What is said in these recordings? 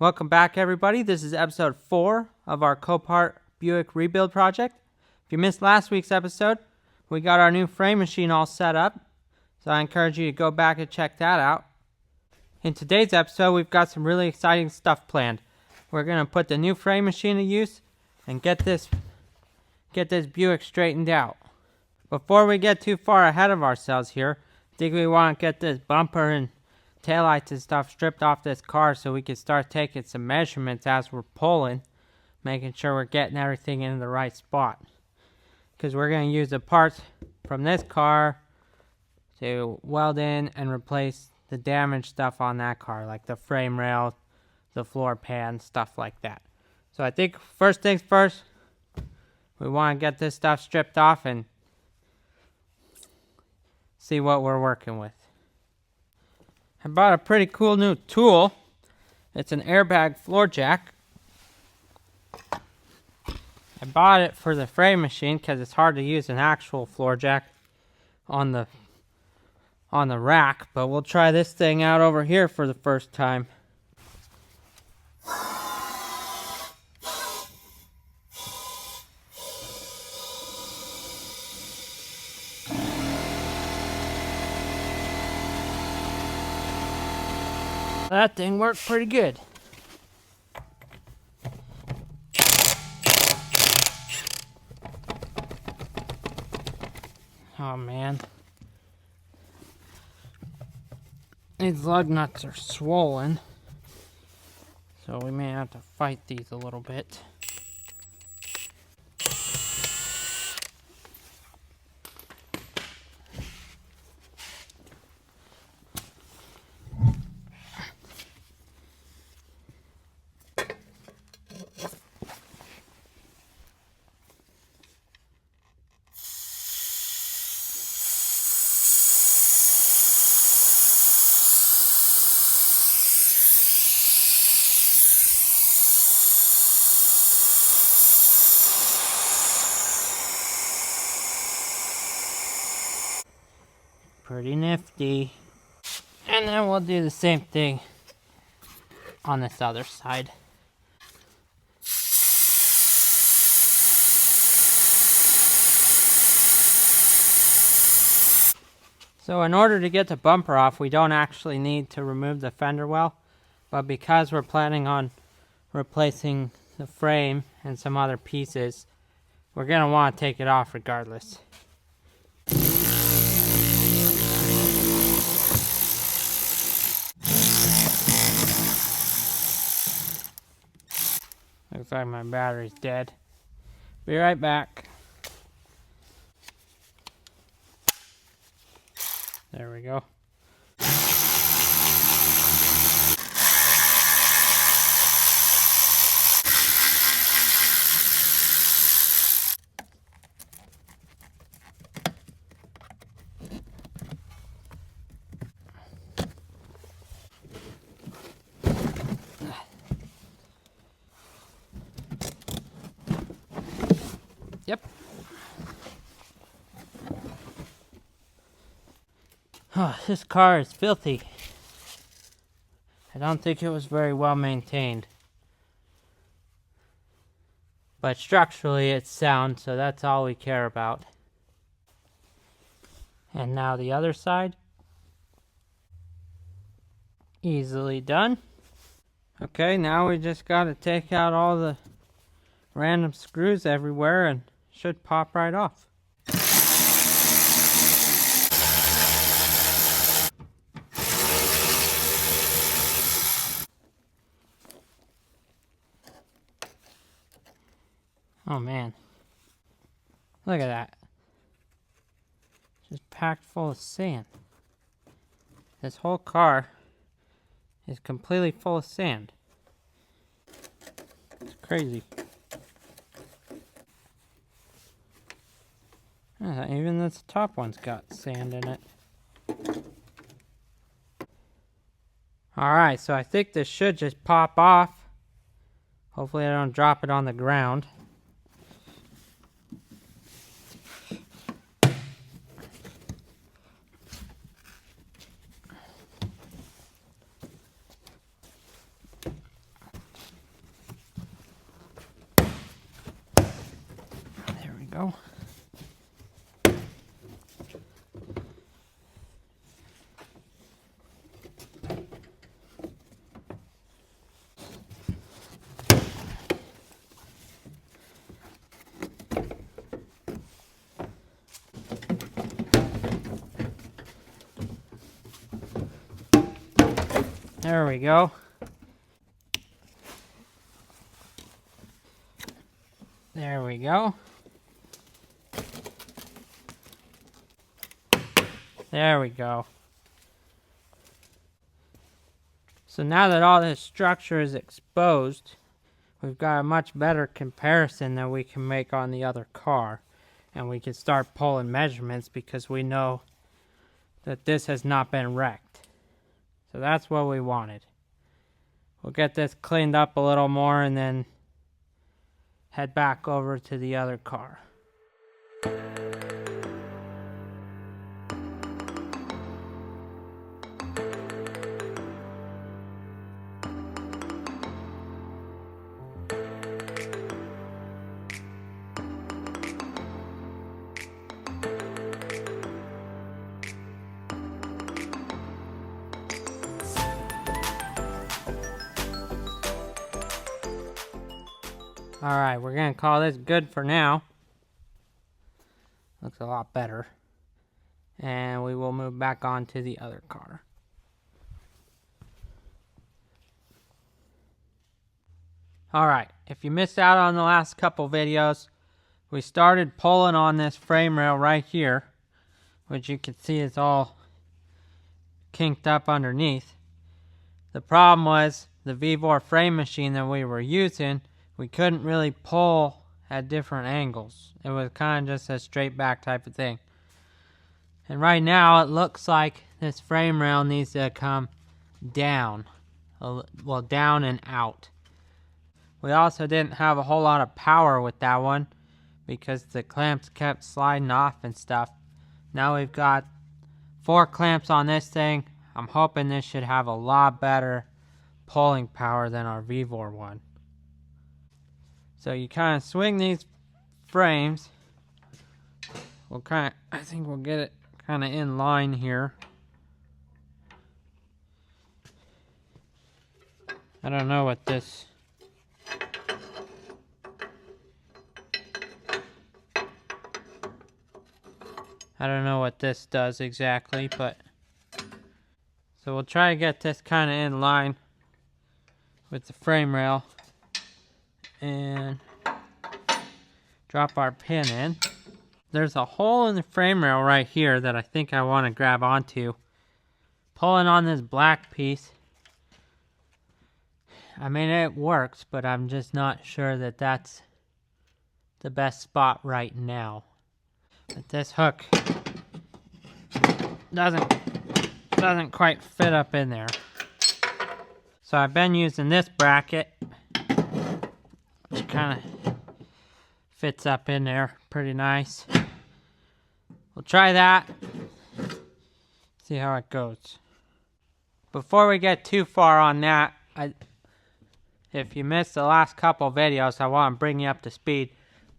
Welcome back, everybody. This is episode 4 of our Copart Buick rebuild project. If you missed last week's episode, we got our new frame machine all set up, so I encourage you to go back and check that out. In today's episode, we've got some really exciting stuff planned. We're going to put the new frame machine to use and get this Buick straightened out. Before we get too far ahead of ourselves here, I think we want to get this bumper and taillights and stuff stripped off this car so we can start taking some measurements as we're pulling, making sure we're getting everything in the right spot. Because we're going to use the parts from this car to weld in and replace the damaged stuff on that car, like the frame rail, the floor pan, stuff like that. So I think first things first, we want to get this stuff stripped off and see what we're working with. I bought a pretty cool new tool. It's an airbag floor jack. I bought it for the frame machine because it's hard to use an actual floor jack on the rack, but we'll try this thing out over here for the first time. That thing worked pretty good. Oh man. These lug nuts are swollen, so we may have to fight these a little bit. Pretty nifty. And then we'll do the same thing on this other side. So in order to get the bumper off, we don't actually need to remove the fender well, but because we're planning on replacing the frame and some other pieces, we're going to want to take it off regardless. Looks like my battery's dead. Be right back. There we go. Yep. Oh, this car is filthy. I don't think it was very well maintained. But structurally it's sound, so that's all we care about. And now the other side. Easily done. Okay, now we just got to take out all the random screws everywhere and should pop right off. Oh man, look at that. Just packed full of sand. This whole car is completely full of sand. It's crazy. Even this top one's got sand in it. Alright, so I think this should just pop off. Hopefully I don't drop it on the ground. go. There we go. There we go. There we go. So now that all this structure is exposed, we've got a much better comparison than we can make on the other car. And we can start pulling measurements because we know that this has not been wrecked. So that's what we wanted. We'll get this cleaned up a little more and then head back over to the other car. Alright, we're going to call this good for now. Looks a lot better. And we will move back on to the other car. Alright, if you missed out on the last couple videos, we started pulling on this frame rail right here, which you can see is all kinked up underneath. The problem was the V4 frame machine that we were using, we couldn't really pull at different angles. It was kind of just a straight back type of thing. And right now it looks like this frame rail needs to come down. Well, down and out. We also didn't have a whole lot of power with that one because the clamps kept sliding off and stuff. Now we've got 4 clamps on this thing. I'm hoping this should have a lot better pulling power than our V4 one. So you kind of swing these frames. I think we'll get it kind of in line here. I don't know what this... I don't know what this does exactly, but... So we'll try to get this kind of in line with the frame rail. And drop our pin in. There's a hole in the frame rail right here that I think I want to grab onto. Pulling on this black piece. I mean, it works, but I'm just not sure that that's the best spot right now. But this hook doesn't quite fit up in there. So I've been using this bracket, which kind of fits up in there pretty nice. We'll try that, see how it goes. Before we get too far on that, if you missed the last couple videos, I want to bring you up to speed.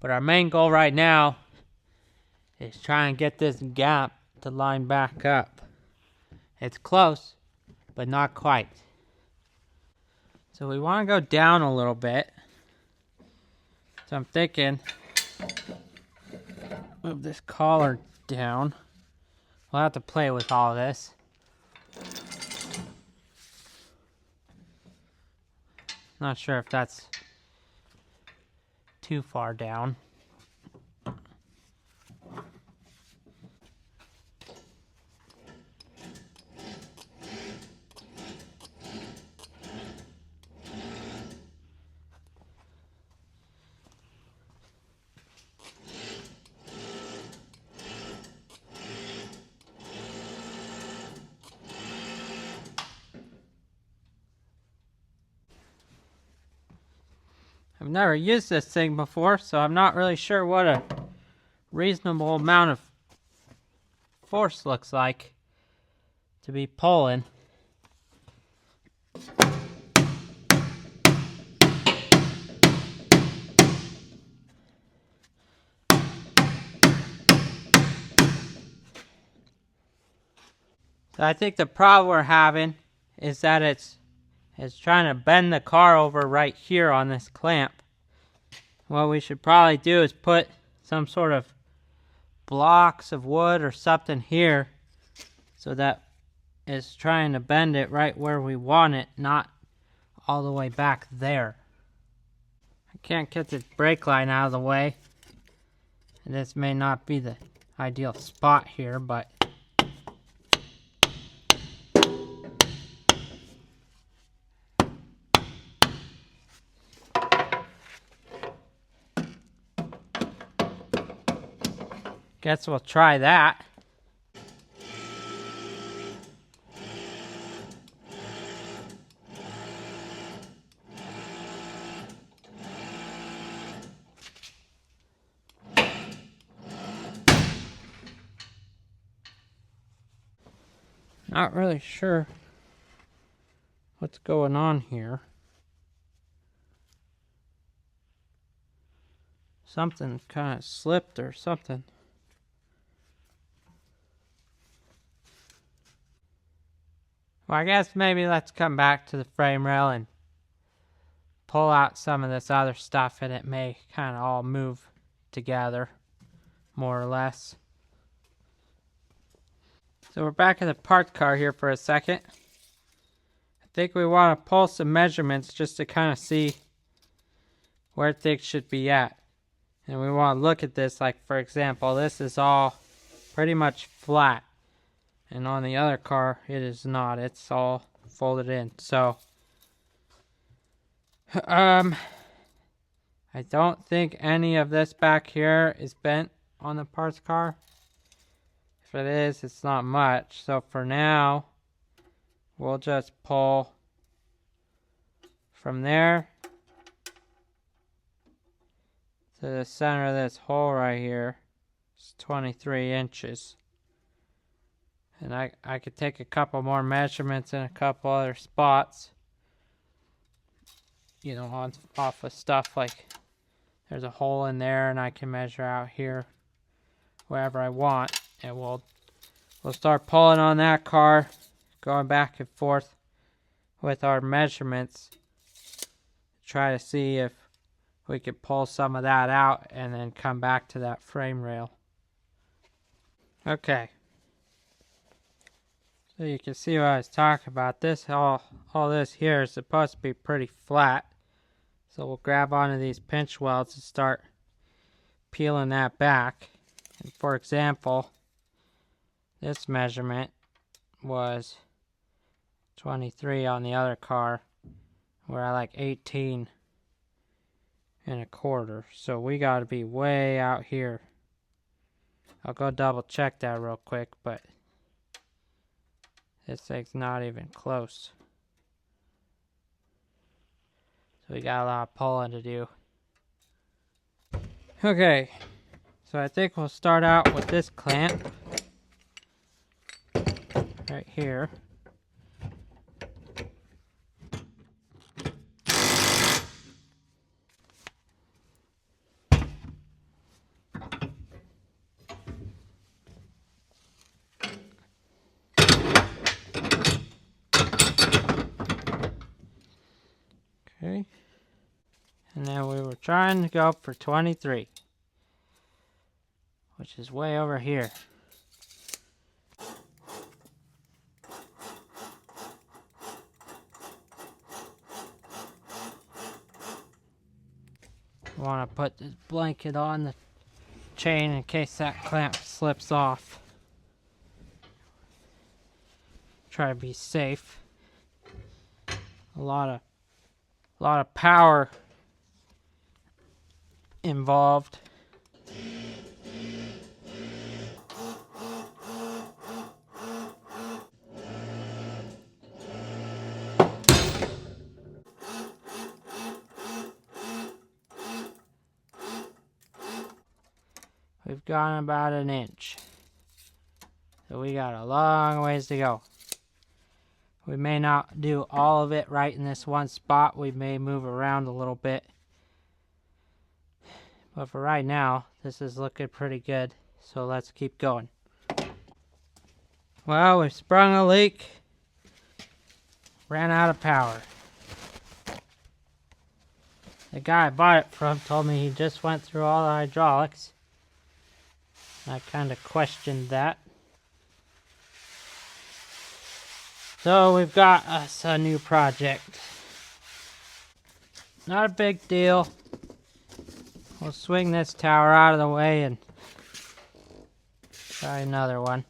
But our main goal right now is trying to get this gap to line back up. It's close, but not quite. So we want to go down a little bit. So I'm thinking, move this collar down. We'll have to play with all of this. Not sure if that's too far down. I've never used this thing before, so I'm not really sure what a reasonable amount of force looks like to be pulling. So I think the problem we're having is that it's trying to bend the car over right here on this clamp. What we should probably do is put some sort of blocks of wood or something here so that it's trying to bend it right where we want it, not all the way back there. I can't get the brake line out of the way. And this may not be the ideal spot here, but guess we'll try that. Not really sure what's going on here. Something kind of slipped or something. Well, I guess maybe let's come back to the frame rail and pull out some of this other stuff, and it may kind of all move together, more or less. So we're back in the parked car here for a second. I think we want to pull some measurements just to kind of see where things should be at. And we want to look at this, like for example, this is all pretty much flat. And on the other car, it is not. It's all folded in. So, I don't think any of this back here is bent on the parts car. If it is, it's not much. So for now, we'll just pull from there to the center of this hole right here. It's 23 inches. And I could take a couple more measurements in a couple other spots. You know, off of stuff like there's a hole in there, and I can measure out here wherever I want. And we'll start pulling on that car, going back and forth with our measurements. Try to see if we could pull some of that out and then come back to that frame rail. Okay. So you can see what I was talking about. This all this here is supposed to be pretty flat. So we'll grab onto these pinch welds and start peeling that back. And for example, this measurement was 23 on the other car. We're at like 18 and a quarter. So we got to be way out here. I'll go double check that real quick, but this thing's not even close. So we got a lot of pulling to do. Okay, so I think we'll start out with this clamp right here. Okay, and then we were trying to go for 23, which is way over here. We want to put this blanket on the chain in case that clamp slips off. Try to be safe. A lot of power involved. We've gone about an inch. So we got a long ways to go. We may not do all of it right in this one spot. We may move around a little bit. But for right now, this is looking pretty good. So let's keep going. Well, we sprung a leak. Ran out of power. The guy I bought it from told me he just went through all the hydraulics. I kind of questioned that. So we've got us a new project. Not a big deal. We'll swing this tower out of the way and try another one.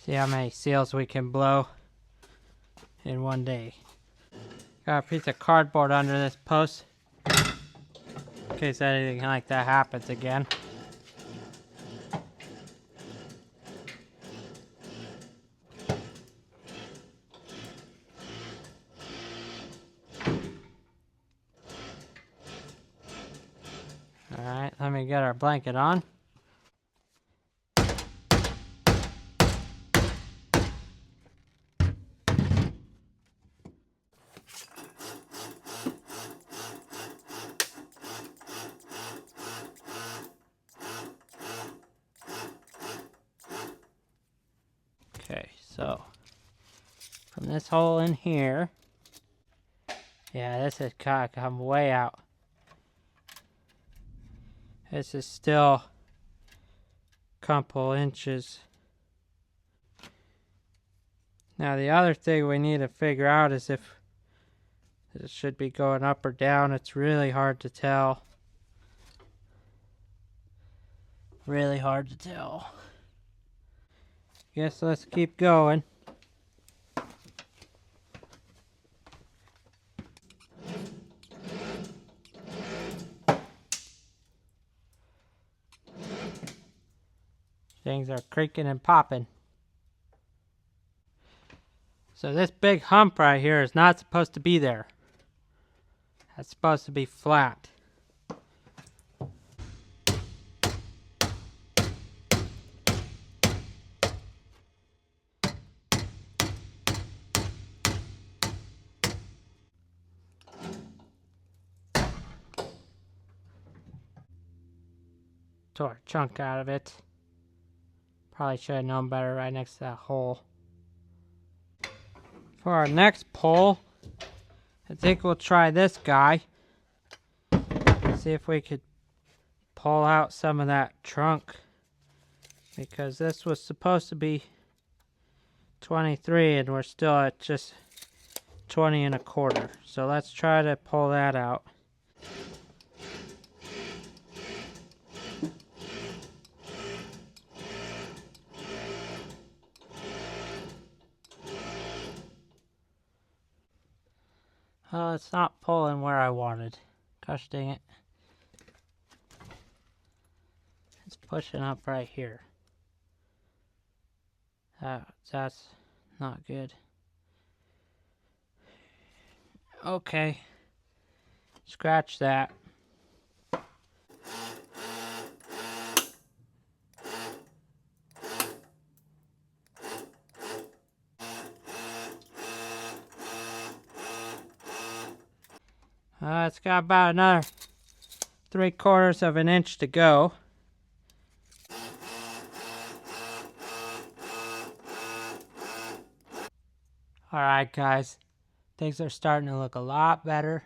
See how many seals we can blow in one day. Got a piece of cardboard under this post in case anything like that happens again. Alright, let me get our blanket on. Okay, so from this hole in here, yeah, this has kind of come way out. This is still a couple inches. Now the other thing we need to figure out is if it should be going up or down. It's really hard to tell. Really hard to tell. Guess let's keep going. Things are creaking and popping. So this big hump right here is not supposed to be there. That's supposed to be flat. Tore a chunk out of it. Probably should have known better right next to that hole. For our next pole, I think we'll try this guy. See if we could pull out some of that trunk. Because this was supposed to be 23 and we're still at just 20 1/4. So let's try to pull that out. Oh, it's not pulling where I wanted. Gosh dang it. It's pushing up right here. That's not good. Okay. Scratch that. It's got about another 3/4 of an inch to go. Alright guys, things are starting to look a lot better.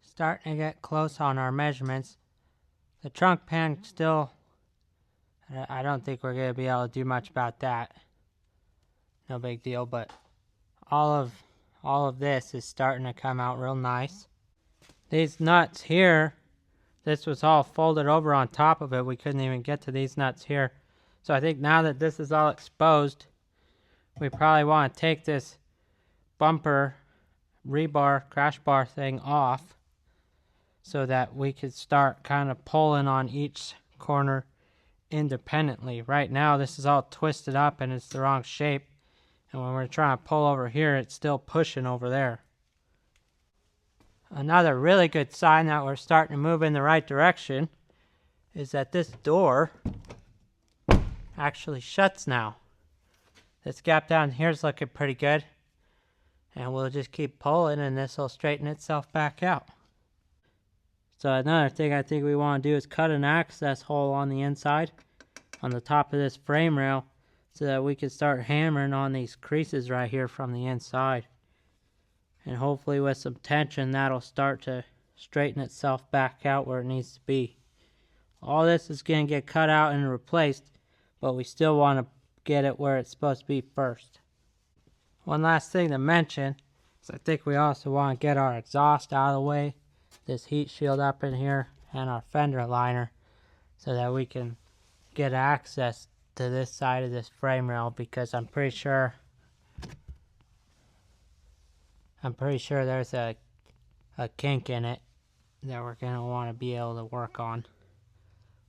Starting to get close on our measurements. The trunk pan still, I don't think we're going to be able to do much about that. No big deal, but all of this is starting to come out real nice. These nuts here, this was all folded over on top of it. We couldn't even get to these nuts here. So I think now that this is all exposed, we probably want to take this bumper rebar crash bar thing off so that we could start kind of pulling on each corner independently. Right now this is all twisted up and it's the wrong shape, and when we're trying to pull over here it's still pushing over there. Another really good sign that we're starting to move in the right direction is that this door actually shuts now. This gap down here is looking pretty good, and we'll just keep pulling and this will straighten itself back out. So another thing I think we want to do is cut an access hole on the inside on the top of this frame rail so that we can start hammering on these creases right here from the inside. And hopefully with some tension that'll start to straighten itself back out where it needs to be. All this is going to get cut out and replaced, but we still want to get it where it's supposed to be first. One last thing to mention is I think we also want to get our exhaust out of the way, this heat shield up in here, and our fender liner, so that we can get access to this side of this frame rail, because I'm pretty sure there's a kink in it that we're going to want to be able to work on.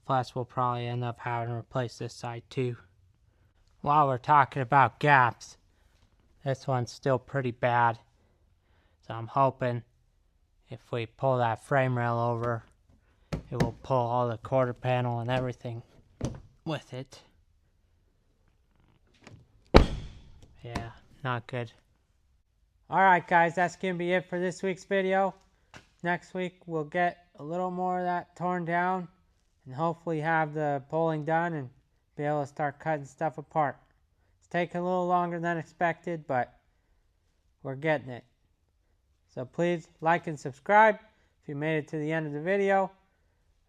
Plus we'll probably end up having to replace this side too. While we're talking about gaps, this one's still pretty bad. So I'm hoping if we pull that frame rail over, it will pull all the quarter panel and everything with it. Yeah, not good. Alright guys, that's going to be it for this week's video. Next week we'll get a little more of that torn down and hopefully have the pulling done and be able to start cutting stuff apart. It's taking a little longer than expected, but we're getting it. So please like and subscribe if you made it to the end of the video.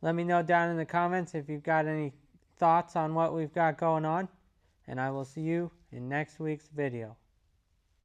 Let me know down in the comments if you've got any thoughts on what we've got going on, and I will see you in next week's video.